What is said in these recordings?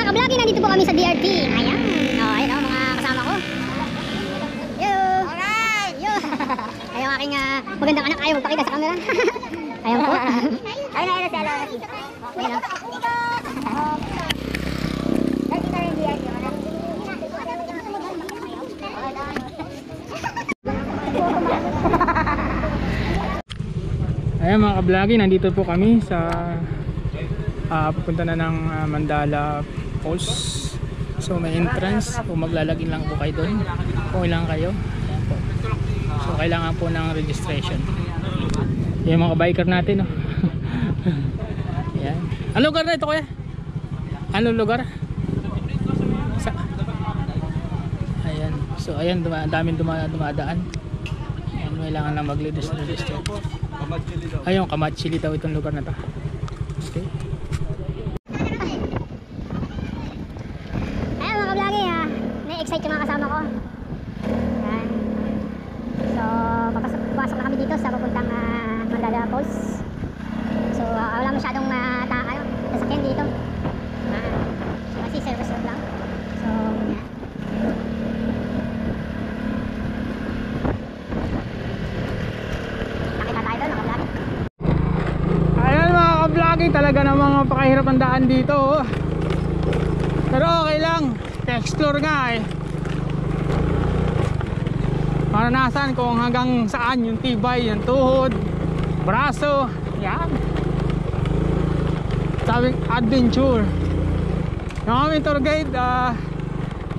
ka-vlogging, nandito po kami sa DRT. Ayan. Oh, ayan oh, mga kasama ko. Yo. Alright. Yo. Ay, yung aking magandang anak ayaw magpakita sa camera. Ayan po. Ayun na si Alo. Ayan oh. Ayan mga ka-vlogging, nandito po kami sa pupunta na ng Mandala Falls. So may entrance, kung maglalagin lang po kayo doon, kung ilang kayo. Ayan po. So kailangan po ng registration. Ayan mga biker natin, no? Ayan. Anong lugar na ito kuya? Anong lugar? Ayan. So ayan, daming dumadaan. Ayan, kailangan lang mag-register. Ayun, Kamatsili daw itong lugar na to. Okay. Ayan mga ka-vlogging, na-excite yung mga kasama ko. Ayan. So papasok na kami dito sa papuntang Mandala Falls. So wala masyadong sasakyan dito. So kasi service road lang. So nakita tayo doon mga ka-vlogging. Ayan mga ka-vlogging, talaga namang pakahirap ang daan dito, oh. Pero okay lang, explore nga eh. Maranasan kung hanggang saan yung tibay, yung tuhod, braso. Yan, sabing adventure. Yung aming tour guide,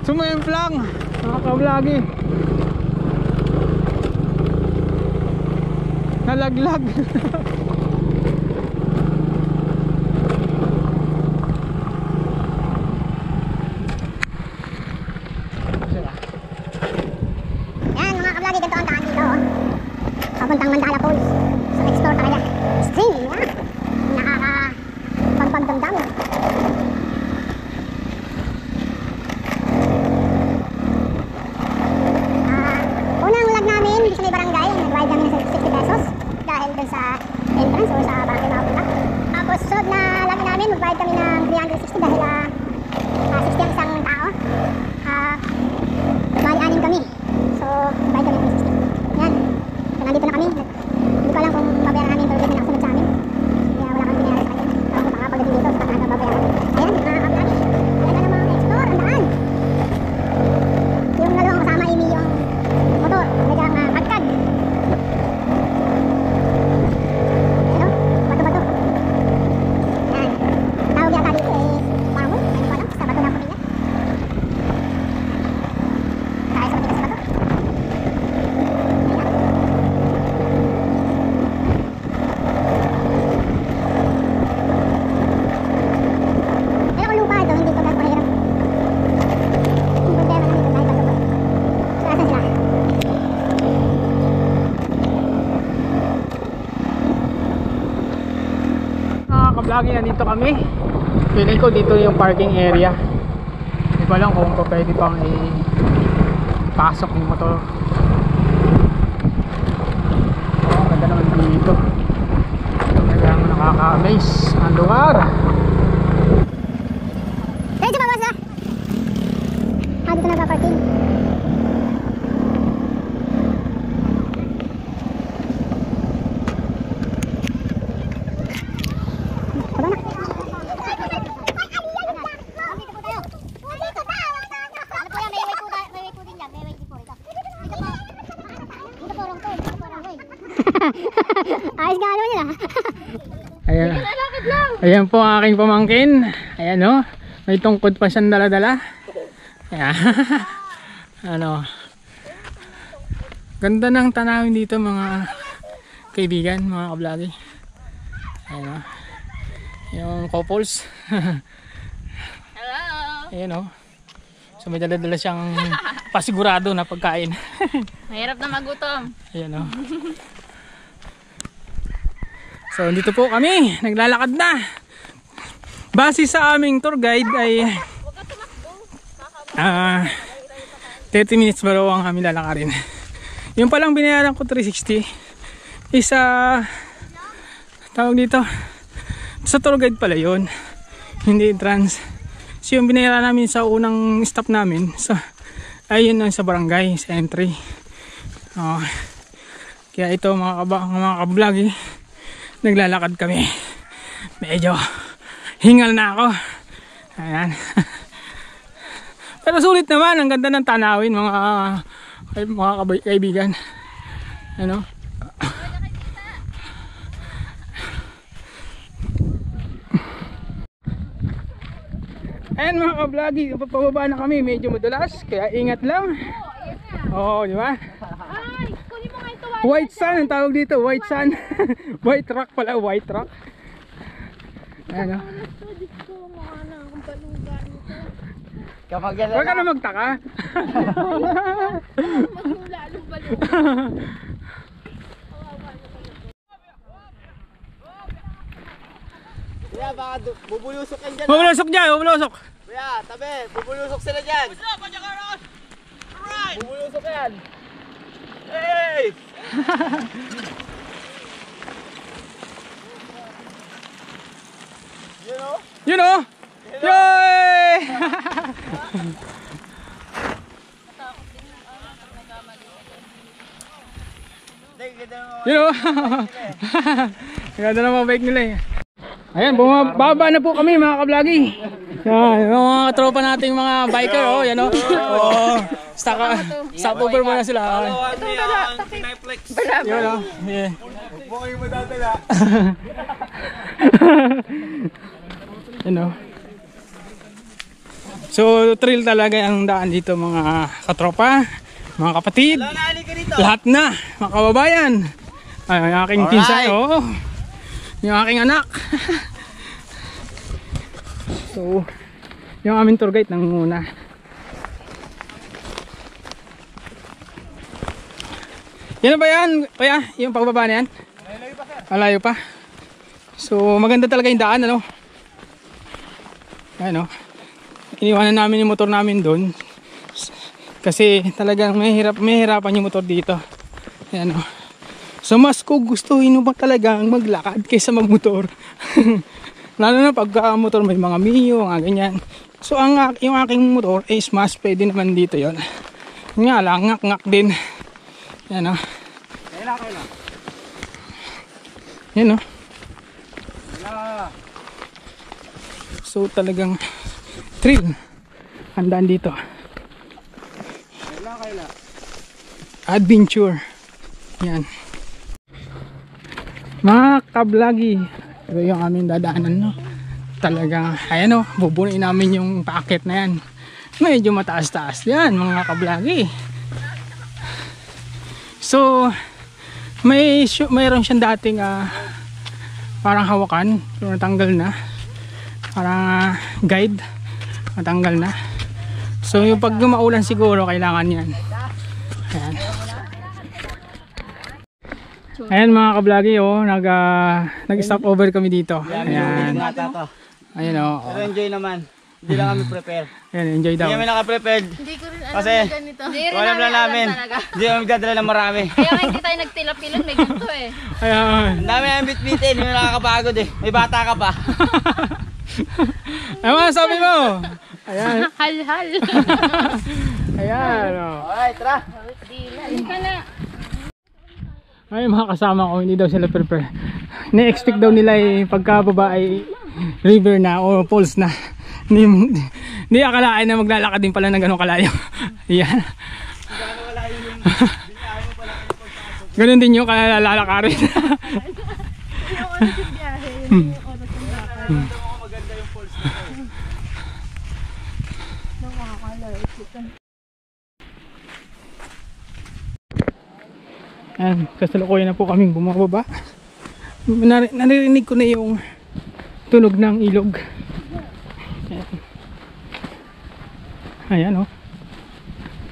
sumimplang mga ka-vlogging. Nalaglag. Ganito ang daan dito, oh. Papuntang Mandala Falls. So explore talaga. Stream, yeah. Nakakapagpagdamdam. Unang lag namin dito sa may barangay, nagbayad kami ng 60 pesos dahil dun sa entrance or sa barangay na punta. Tapos sunod na lag namin, magbayad kami ng 360 dahil 60 ang isang tao. Bali 6 kami. So, bayad kami ng 360. Yan. So, nandito na kami. Hindi ko alam kung babayaran namin pero hindi na nakasunod sa amin. Kaya wala kami pinayari sa kanya. Pero kung makapagdating dito, sa kanang babayaran. Ayan, mga ka-vlogging. Ayan na mga explore. Ang daan. Yung dalawang kasama Amy yung motor. Medang agkad. Ano? Bato-bato. Yan. Tawag yata dito eh. Pamo. Ano ko alam? Sa bato ng pamilya. Kaya sa matigas bato. Lagi nandito kami. Feeling ko dito yung parking area. Hindi ko alam kung pwede pang ipasok yung motor. Oh, ganda naman dito. Kaya nakaka-amaze ang lugar. Dito ba boss? Dito nagpa-parking. Ayos nga naman yun Ayan. Ayan po ang aking pamangkin. Ayan o. May tungkod pa siyang dala-dala. Ayan. Ano. Ganda ng tanawin dito mga kaibigan, mga ka-vlogging. Ayan o. Yung couples. Hello. Ayan o. So may dala-dala siyang pasigurado na pagkain. Mahirap na magutom. Ayan o. So dito po kami, naglalakad na. Base sa aming tour guide ay 30 minutes ba raw ang aming lalakarin. Yung palang binayaran ko 360 is tawag dito sa tour guide pala yun, hindi entrance. So yung binayara namin sa unang stop namin, ayun lang sa barangay, sa entry. Kaya ito mga kablog, naglalakad kami. Medyo hingal na ako. Ayan. Pero sulit naman, ang ganda ng tanawin mga kaibigan. Ano? Ayan mga kablagi, pababa na kami, medyo madulas, kaya ingat lang. Oo, di ba? Ay, kunin mo nga ito. White sun ang tawag dito, white sun. White rock pala, white rock. Ayan o. Huwag ka na magtaka. Kuya, baka bubulusok yan dyan. Bubulusok dyan, bubulusok. Kuya, tabi, bubulusok sila dyan. Bubulusok yan. Hey! You know? Yay! You know? Ganda na mga bike nila eh. Ayan, bumababa na po kami mga kablagi. Yan, yung mga tropa nating mga biker, oh, yan oh. Oh, stopover muna sila. Yun oh. Yeah. Yan oh. So, thrill talaga ang daan dito mga katropa, mga kapatid. Lahat na, mga kababayan. Ay, ang aking pinsan, oh. Yung aking anak. So, yung aming tour guide nangunguna. Yan na ba yan? Kaya, yung pagbaba na yan? Malayo pa. So, maganda talaga yung daan, ano? Ayan, oh. Iniwanan namin yung motor namin doon. Kasi talagang mahirapan yung motor dito. Ayan, oh. So mas ko gustuhin mo ba talagang maglakad kaysa magmotor. Lalo na pag motor may mga Mio, mga ganyan. So yung aking motor is mas pwede naman dito yon. Nga lang, ngak-ngak din. Yan o. Yan o. So talagang thrill. Handaan dito. Adventure. Yan. Mga kablagi, ito yung aming dadaanan, no? Talagang, ayan o, bubunuin namin yung packet na yan. Medyo mataas-taas yan mga kablagi. So, mayroon siyang dating parang hawakan, pero natanggal na. Parang guide, natanggal na. So, yung pag maulan siguro, kailangan yan. Ayan. Ayan mga kablagi, oh, nag-stop over kami dito. Ayan. Ayan oh. Pero enjoy naman. Hindi lang kami prepare. Ayan, enjoy daw. Hindi kami naka-prepared. Hindi ko rin alam Kasi, na ganito. alam lang namin. Hindi kami magdadala ng marami. Kaya nga hindi tayo nagtilap-ilong may ganito eh. Ayan. Ang dami namin bit-bitin. Hindi nakakapagod eh. May bata ka pa. Ano sabi mo? Ayan. Hal-hal. Ayan. Oh. Alright, tara. Ayun ka na. Ay, mga kasama ko, hindi daw sila prepare. Na-expect daw nila pagkababa ay river na o falls na. Hindi akalain na maglalakad din pala ng ganun kalayo. Ayan. Ganun din yung kalalakarin. Ayan, kasalukuyan na po kaming bumababa. Naririnig ko na yung tunog ng ilog. Ayan. Ayan oh.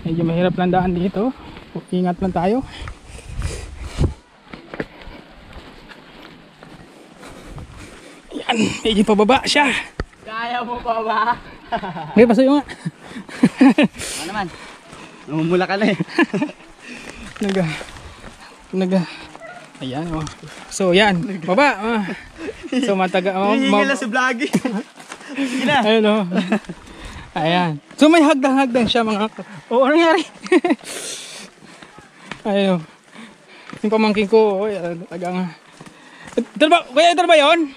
Medyo mahirap lang daan dito. Ingat lang tayo. Ayan, medyo pababa siya. Kaya mo pa ba? Okay, pasayo nga. Ano naman? Namumula ka na eh. Ayan oh. So yan, baba. So mataga Hihingil na si Vloggy. Sige na. Ayun oh. Ayan. So may hagdan-hagdan siya mga ano nangyari? Ayun. Yung pamangkin ko, talagang ito ba yun?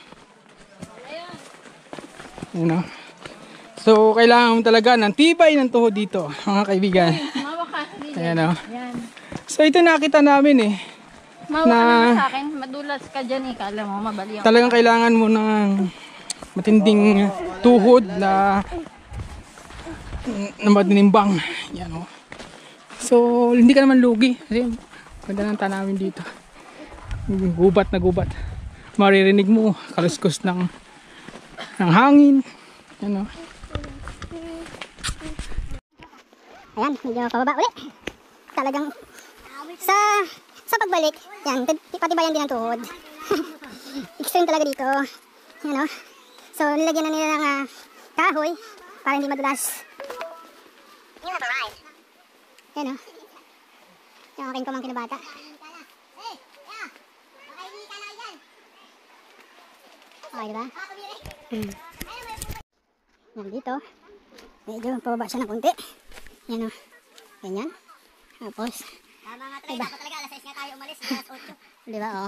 Ayun o. So kailangan mo talaga ng tibay ng tuhod dito mga kaibigan. Mawakas din. Ayan o. Yan. So ito nakita namin eh. Mawa naman sa akin. Madulas ka dyan eh. Kala mo mabali ako. Talagang kailangan mo ng matinding tuhod na matinimbang. Yan o. So hindi ka naman lugi. Kasi ganda ng tanawin dito. Gubat na gubat. Maririnig mo kaluskos ng hangin. Yan o. Ayan, medyo pababa ulit. Talagang sa pagbalik, yan, patibayan din ang tuhod. Extreme talaga dito. Yan o. So, nilagyan na nila ng kahoy para hindi madulas. Yan o. Yung aking pamangkin na bata. Okay, diba? Yan dito. Medyo pababa siya ng konti. Yan o. Ganyan. Tapos. Tama nga talaga. Dapat talaga alas 6 nga tayo umalis. Alas 8. Diba o.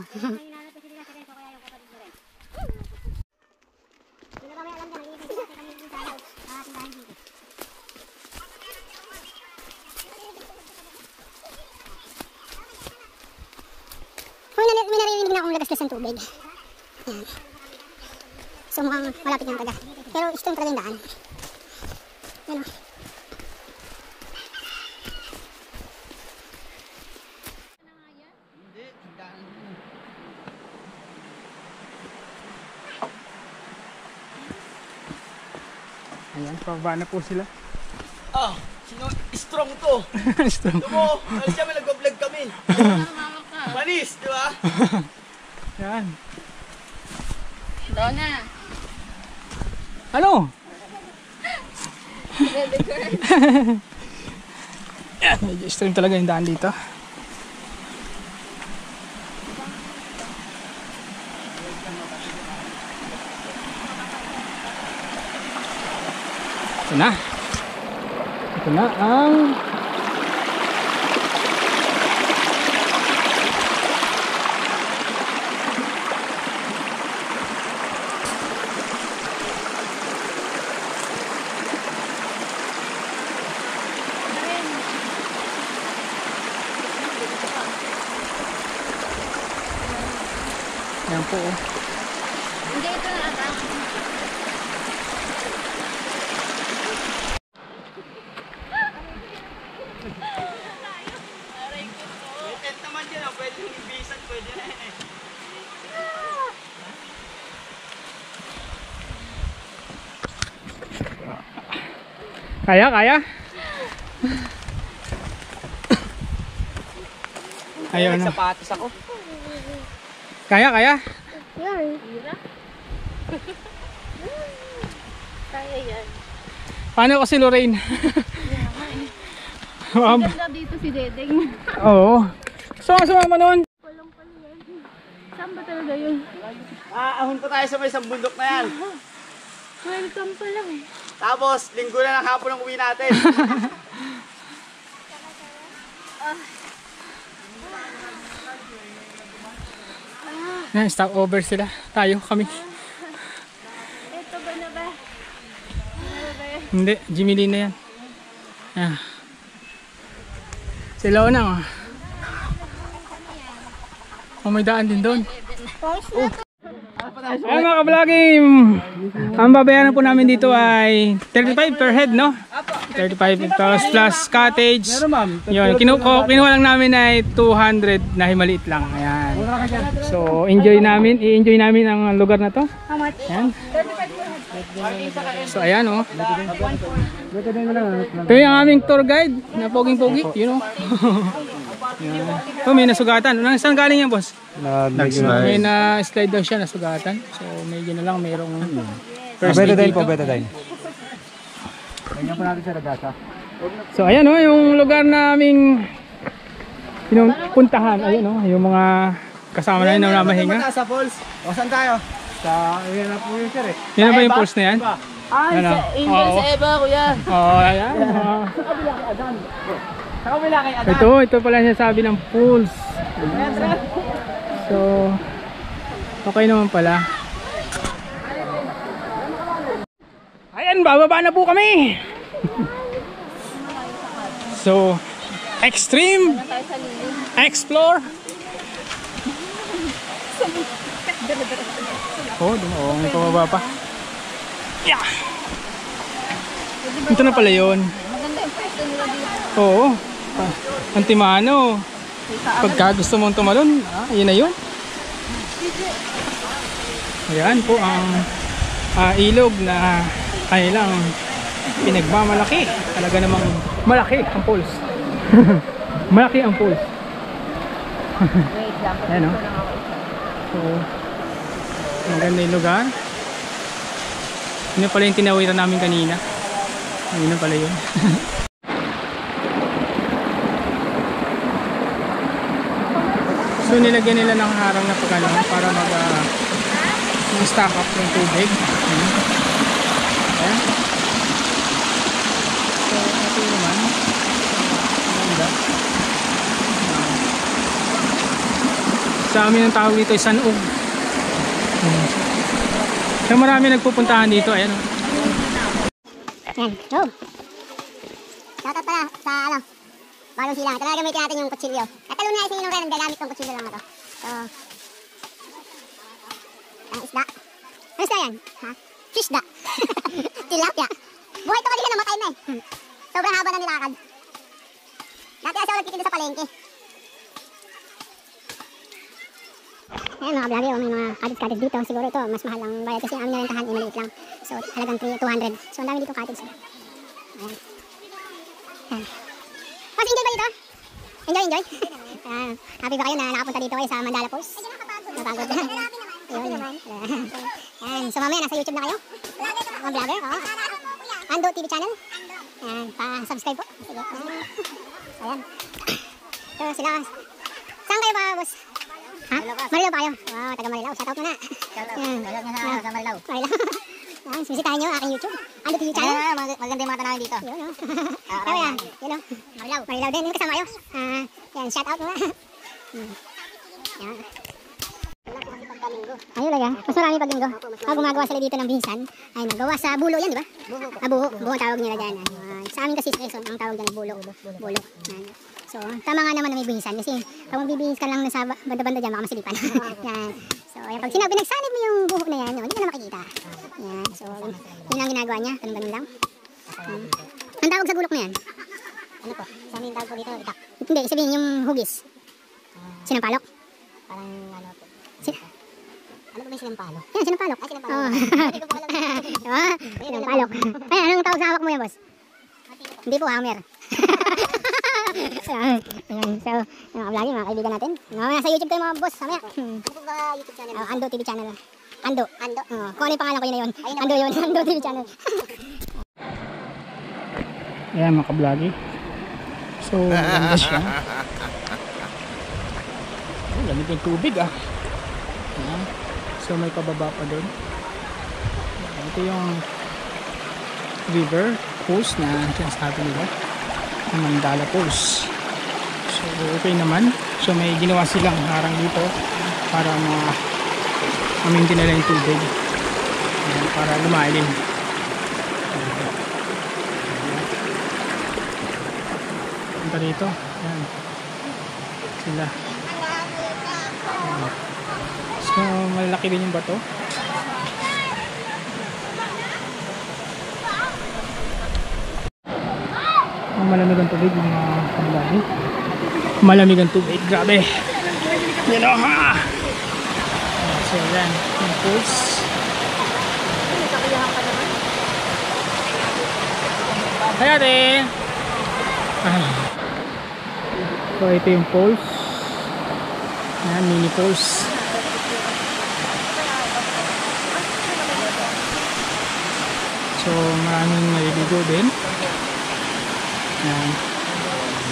May naririnig na akong lagas-gas ng tubig. Yan. So mukhang malapit ng taga. Pero extreme talaga yung daan. Yan o. Ayan, pababa na po sila. Ah, sino strong to? Strong. Ito mo, alam siya may nag-vlog kami. Manis, di ba? Yan. Doon na. Ano? Yan, medyo extreme talaga yung daan dito. Ito na. Ito na ang yan po. Hindi ito na ata. May tent naman dyan, pwede yung ibisan, pwede na yun eh. Kaya, kaya? Ayun na. Sapatos ako. Kaya, kaya? Kaya yan. Paano ko si Lorraine? Ang ganda dito si Dedeng. Oo. Sumama nun. Saan ba talaga yun? Ahon pa tayo sa may isang bundok na yan. Welcome pa lang eh. Tapos, linggo na ng hapon ang uwi natin. Yan, stop over sila. Tayo, kami. Ito ba na ba? Ano ba yun? Hindi, Jimmy Lee na yan. Ah. Sila na, oh. Oh, may daan din doon. Ay mga ka-vlogging, ang babayaran po namin dito ay 35 per head, no? 35 plus cottage. Yun, kinuha lang namin ay 200 na himaliit lang. Ayan. So, i-enjoy namin ang lugar na to. Ayan. So, ayan, oh. Ito yung aming tour guide na poging-pogi, you know. Oh, may nasugatan. Saan galing yan, boss? May na-slide daw siya, nasugatan. So, medyo na lang mayroong first aid dito. Betadine. So, ayan o, yung lugar naming puntahan. Ayan o, yung mga kasama namin na mahinga. Sa falls. O, saan tayo? Sa, yan na po yun sir eh. Yan na ba yung falls na yan? Ay, Ano? sa Angel Oo. sa Eva, kuya. Oo, ayan. Sa kabila kay Adan. Ito pala niya sabi ng pools. So, okay naman pala. Ayan, bababa na po kami. So, extreme explore. Oh, may pababa pa. Yeah. Ito na pala yun. Maganda yung pwesto nila dito. Oo. Antimano. Pagka gusto mong tumalon, yun na yun. Ayan po ang ilog na kanilang pinagmamalaki. Talaga namang malaki ang pools. Malaki ang pools. Wait lang. Ayan o. So, maganda yung lugar. Yun na pala yung tinawiran namin kanina. Yun na pala yun. So nilagyan nila ng harang na pagano para mag-stack up ng tubig. Ayan. So ito naman. Maganda. Sa amin ang tawag dito ay Sanog. So marami nagpupuntahan dito. Ayan. Yan, go! Shoutout pala sa bagong silang. Talaga gamitin natin yung kutsilyo. Katalo na isa yung rin, gagamit tong kutsilyo lang na to. So, ang isda. Ano isda yan? Ha? Fishda. Tilapia. Buhay to kanina, namatay na eh. Sobrang haba na nilakad. Dati kasi ako nagtitinda sa palengke. Ayan mga vlogger, may mga cottage dito. Siguro ito, mas mahal ang bayad kasi ang aming narentahan ay maliit lang. So, halagang 200. So, ang dami dito cottage. Ayan. Ayan. Mas enjoy ba dito? Enjoy? Happy ba kayo na nakapunta dito kayo sa Mandala Falls? Napagod. Yun. Ayan. So, mamaya nasa YouTube na kayo? Mga vlogger, oo. Ando TV channel. Ayan. Pa-subscribe po. Sige. Ayan. So, sila. Saan kayo ba, boss? Ha? Marilaw pa kayo? Wow, taga Marilaw. Shoutout mo na. Shoutout nga sa Marilaw. Marilaw. Bisitahin nyo aking YouTube. Ando TV channel. Maganda yung mga tanawin dito. Yun o. Kaya yan. Yun o. Marilaw. Marilaw din. Yung kasama kayo. Yan, shoutout mo na. Yan. Ayun talaga. Mas marami pag linggo. Gumagawa sila dito ng binsan. Ay, nagawa sa bulo yan, di ba? Buho. Buho ang tawag nila dyan. Sa amin kasi sa Quezon, ang tawag dyan bulo. Bulo. So, tama nga naman na may buhisan kasi pag magbibihis ka lang sa banda-banda dyan, baka masilipan. Yan. So, ayan, pag pinagsanib mo yung buhok na yan, hindi ka na makikita. Yan. So, yun lang ginagawa niya. Ganun lang. Ang tawag sa bulok na yan? Ano po? Sa amin tawag po dito, itak. Hindi, sabihin yung hugis. Sinampalok? Parang ano po. Ano ba yung sinampalok? Yan, sinampalok. Ay, sinampalok. Sinampalok. Ay, anong tawag sa hawak mo yan, boss? Hindi po, hammer. Ayan. So, mga vlogging, mga kaibigan natin. Nasa YouTube kayo mga boss, samaya. Ano po ba YouTube channel? Ando TV channel. Ando. Kung ano yung pangalan ko yun na yun. Ando yun. Ando TV channel. Ayan mga ka-vlogging. So, ganda siya. Lamig yung tubig ah. Ayan. So, may pababa pa doon. Ito yung river post na sinasabi nila. Mandala Falls. So okay naman. So may ginawa silang harang dito para ma-maintain nila yung tubig. Ayan, para lumalim. Punta dito. Ayan. Sila. Ayan. So malaki din yung bato. Malamig ang tubig mga kamlagi. Malamig ang tubig, grabe. Yan o ha. So yan, yung pools. Hi ate. So ito yung pools. Yan, mini pools. So maraming naliligo din. Yan.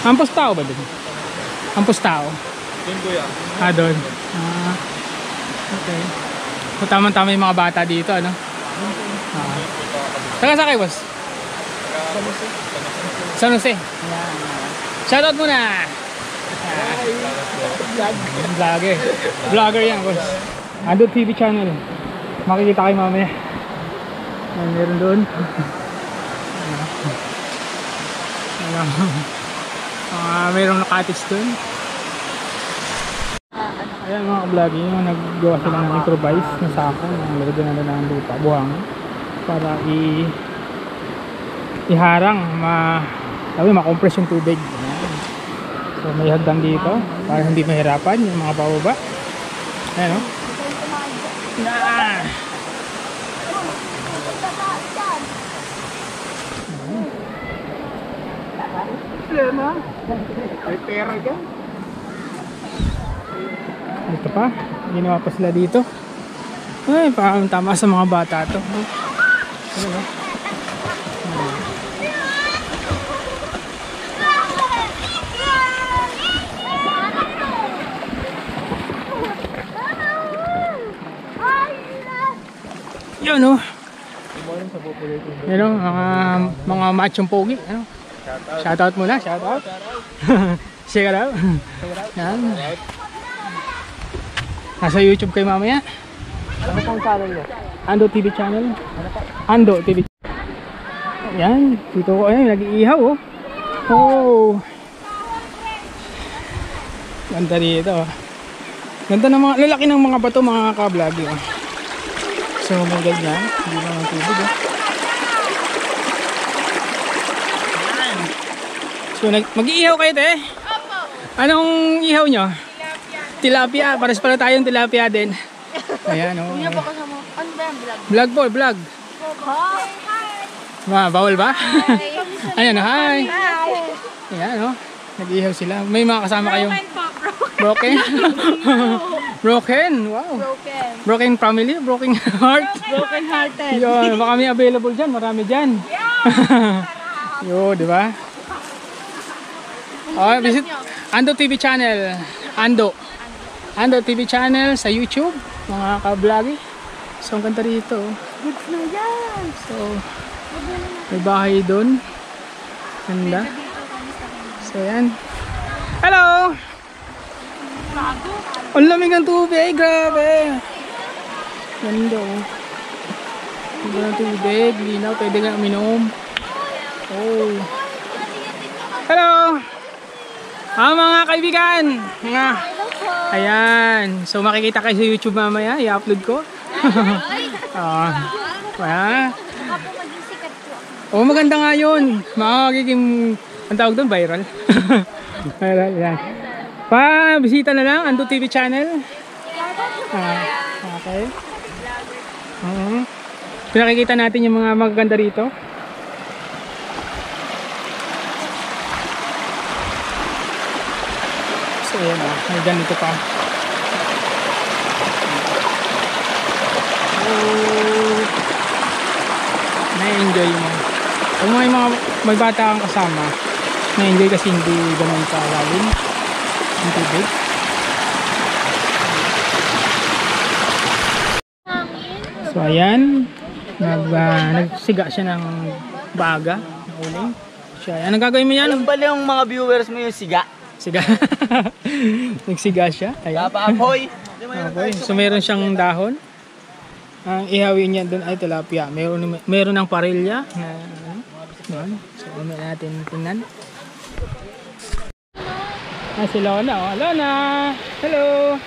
Ampos tao ba doon? Ampos tao? Doon kuya. Doon. Okay. So, tama-tama yung mga bata dito, ano? Taga sa kayo, boss? San Jose. Ayan. Shoutout muna. Vlogger. Vlogger yan, boss. Ando TV channel. Makikita kayo mamaya. Ayan, meron doon. Mayroong nakatis doon. Ayan mga ka-vlogging, naggawa sila ng improvise na sako. Nalagyan na ng lupa, buhangin para iharang, makompress yung tubig. Ayan. So may hagdan dito para hindi mahirapan yung mga pababa. Ayan o. Problema. May pera dyan. Ito pa, ginawa pa sila dito. Ay, parang tama sa mga bata to. Ano ba? Yun o. Yun o, mga machong pogi. Ano? Shoutout muna, shoutout. Share out. Yan. Nasa YouTube kayo mamaya. Ano pang channel niya? Ando TV channel. Ando TV. Yan, dito ko ayun, nag-iihaw oh. Oh. Ganda dito. Ganda ng mga lalaki ng mga bato, mga ka-vloggy oh. So may ganyan, hindi naman tubig oh. So mag-iihaw kayo te? Opo. Anong ihaw nyo? Tilapia. Pares pala tayong tilapia din. Ayan o. Kuya, baka sa mo. Ano ba yung vlog? Vlog po, vlog. Bawal ba? Ayan o, hi. Ayan o. Nag-ihaw sila. May mga kasama kayong broken? Broken? Wow. Broken family? Broken heart? Broken hearted. Yun, baka may available dyan. Marami dyan. Yun, di ba? Oh, visit Ando TV channel. Ando TV channel sa YouTube, mga ka-vloggy. So ang ganda rito. Goods na yan. So may bahay doon. Ganda. So yan. Hello. Ang lamig ng tubig, grabe. Ganda oh. Ganda ng tubig, linaw, pwede nga uminom. Oh. Hello. Mga kaibigan. Mga ayan. So makikita kayo sa YouTube mamaya, i-upload ko. Oh, maganda nga 'yun. Magiging ang tawag doon, viral. Viral yan. Pa-bisita na lang Ando TV channel. Okay. Pinakikita natin yung mga magaganda rito. So ayan o, may ganito pa. Oh, na-enjoy mo. Kung may bata kang kasama, na-enjoy kasi hindi ganun ka lalim ang tubig. So ayan, nagsiga siya ng baga, uling. So ayan, ang gagawin mo yan? Alam pala yung mga viewers mo yung siga. Siga. Nagsiga siya. Ayan. Apoy. Okay. So meron siyang dahon. Ang ihawin niya doon ay tilapia. Meron ng parilya. So umay natin tingnan. Si Lona. Oh. Lona! Hello!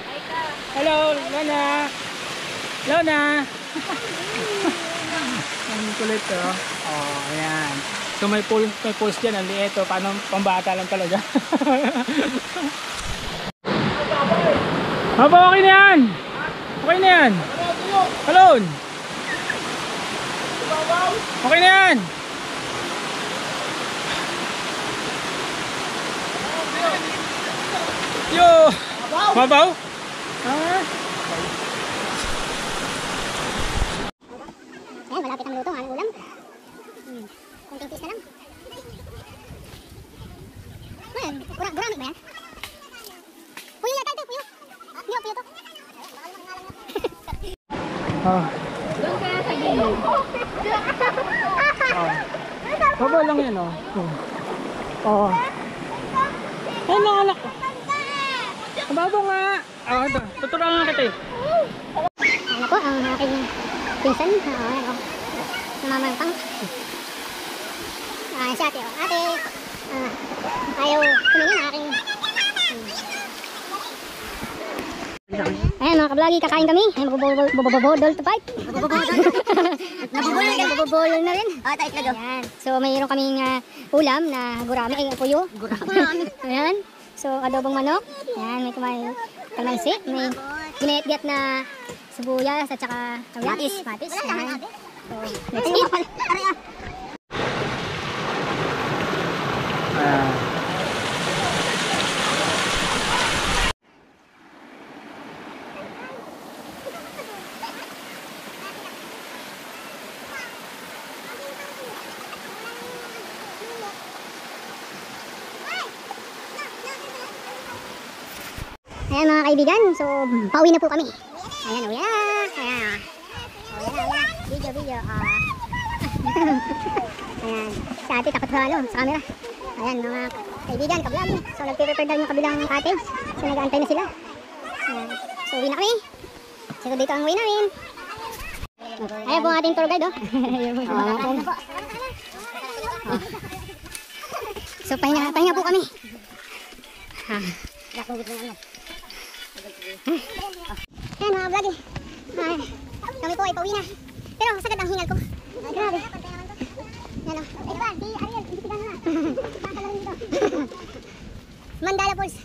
Hello, Lona! Lona! Ang kulit oh. Oh, ayan. So may pulse dyan, ang liit. Paano pambata lang talaga. Haba, okay na yan. Okay na yan. Halon. Okay na yan. Yo. Mabaw? Ayan, malapit ang luto. Ang ulam. Kunting tis na lang. Ayan, gurami ba yan? Puyo yata ito, puyo. Hindi ako puyo to. Doon kaya sa gilid. Baba lang yan, oh. Oo. Ay, mga anak ko. Baba nga. Ah, ito. Tuturuan nga kita eh. Ano po, ang aking pinsan. Ayan o. Namamantang. Si ate o. Ate, ayaw tumingin ang aking... Ayan mga kablagi, kakain kami. Ayan, bububodol to fight. Nabubulol na rin. Ayan. So mayroon kaming ulam na gurami, ay puyo. Ayan. So adobong manok. Ayan, may kalamansi. May ginayat-gayat na sibuyas at saka matis. Ayan. So let's eat. Ayan mga kaibigan, so pauwi na po kami. Ayan, uwi na. Ayan. Video. Ayan. Si ate takot sa sa camera. Ayan mga kaibigan, kablog. So nagpe-prepare daw yung kabilang cottage. So nag-aantay na sila. Ayan. So uwi na kami. So dito ang uwi namin. Ayan po ang ating tour guide, oh. So pahinga po kami. Ayan mga vlog eh. Kami po ay pauwi na. Pero sagad ang hingal ko. Grabe. Yan o. Di Ariel, hindi kita na. Mandala Falls.